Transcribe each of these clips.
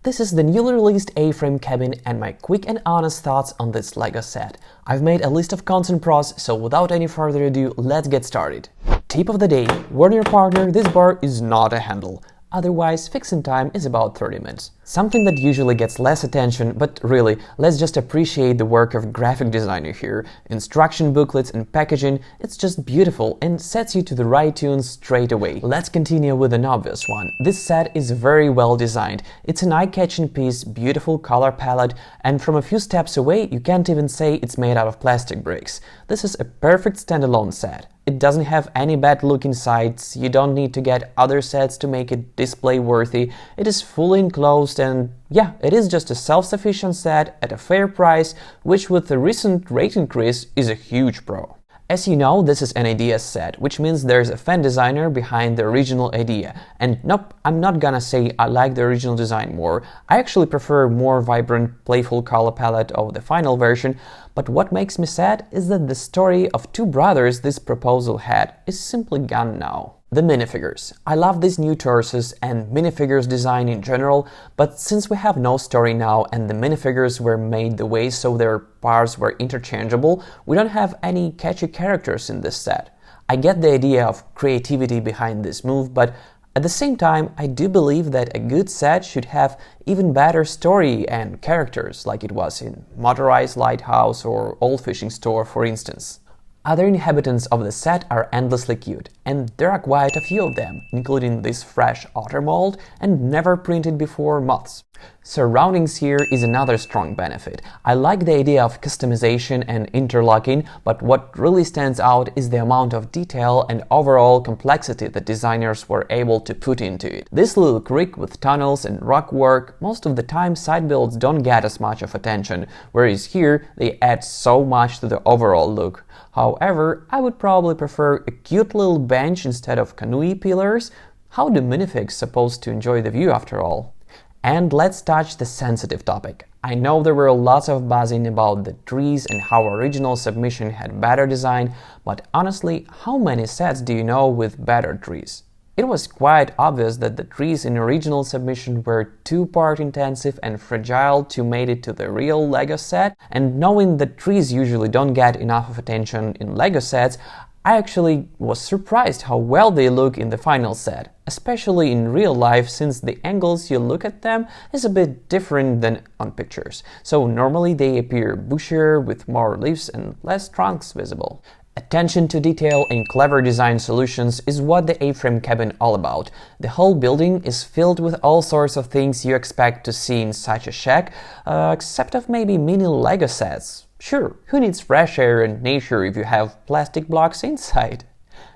This is the newly released A-frame cabin and my quick and honest thoughts on this LEGO set. I've made a list of cons and pros, so without any further ado, let's get started. Tip of the day: warn your partner this bar is not a handle. Otherwise, fixing time is about 30 minutes. Something that usually gets less attention, but really, let's just appreciate the work of graphic designer here. Instruction booklets and packaging, it's just beautiful and sets you to the right tunes straight away. Let's continue with an obvious one. This set is very well designed. It's an eye-catching piece, beautiful color palette, and from a few steps away, you can't even say it's made out of plastic bricks. This is a perfect standalone set. It doesn't have any bad looking sides, you don't need to get other sets to make it display worthy, it is fully enclosed and yeah, it is just a self-sufficient set at a fair price, which with the recent rate increase is a huge pro. As you know, this is an idea set, which means there's a fan designer behind the original idea. And nope, I'm not gonna say I like the original design more. I actually prefer more vibrant, playful color palette of the final version, but what makes me sad is that the story of two brothers this proposal had is simply gone now. The minifigures. I love these new torsos and minifigures design in general, but since we have no story now and the minifigures were made the way so their parts were interchangeable, we don't have any catchy characters in this set. I get the idea of creativity behind this move, but at the same time, I do believe that a good set should have even better story and characters, like it was in Motorized Lighthouse or Old Fishing Store, for instance. Other inhabitants of the set are endlessly cute, and there are quite a few of them, including this fresh otter mold and never printed before moths. Surroundings here is another strong benefit. I like the idea of customization and interlocking, but what really stands out is the amount of detail and overall complexity the designers were able to put into it. This little creek with tunnels and rock work, most of the time side builds don't get as much of attention, whereas here they add so much to the overall look. However, I would probably prefer a cute little bench instead of canoe pillars. How do minifigs supposed to enjoy the view after all? And let's touch the sensitive topic. I know there were lots of buzzing about the trees and how original Submission had better design, but honestly, how many sets do you know with better trees? It was quite obvious that the trees in original Submission were too part intensive and fragile to make it to the real LEGO set, and knowing that trees usually don't get enough of attention in LEGO sets, I actually was surprised how well they look in the final set, especially in real life since the angles you look at them is a bit different than on pictures. So normally they appear bushier with more leaves and less trunks visible. Attention to detail and clever design solutions is what the A-frame cabin all about. The whole building is filled with all sorts of things you expect to see in such a shack, except of maybe mini LEGO sets. Sure, who needs fresh air and nature if you have plastic blocks inside?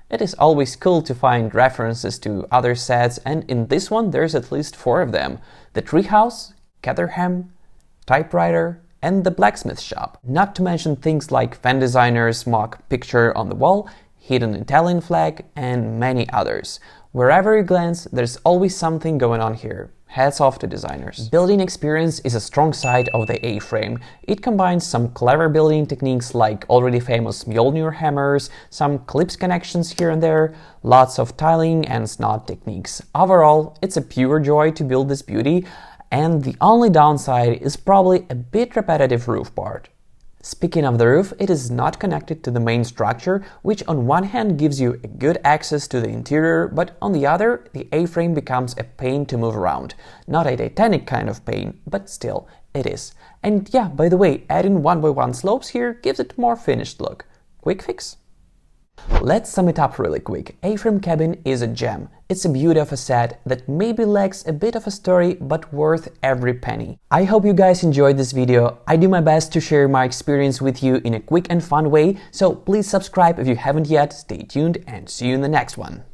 It is always cool to find references to other sets, and in this one there's at least 4 of them. The treehouse, Caterham, typewriter, and the blacksmith shop. Not to mention things like fan designer's mock picture on the wall, hidden Italian flag, and many others. Wherever you glance, there's always something going on here. Hats off to designers. Building experience is a strong side of the A-frame. It combines some clever building techniques like already famous Mjolnir hammers, some clips connections here and there, lots of tiling and snot techniques. Overall, it's a pure joy to build this beauty, and the only downside is probably a bit repetitive roof part. Speaking of the roof, it is not connected to the main structure, which on one hand gives you a good access to the interior, but on the other, the A-frame becomes a pain to move around. Not a Titanic kind of pain, but still, it is. And yeah, by the way, adding 1x1 slopes here gives it more finished look. Quick fix? Let's sum it up really quick. A-frame cabin is a gem. It's a beauty of a set that maybe lacks a bit of a story, but worth every penny. I hope you guys enjoyed this video. I do my best to share my experience with you in a quick and fun way, so please subscribe if you haven't yet, stay tuned, and see you in the next one.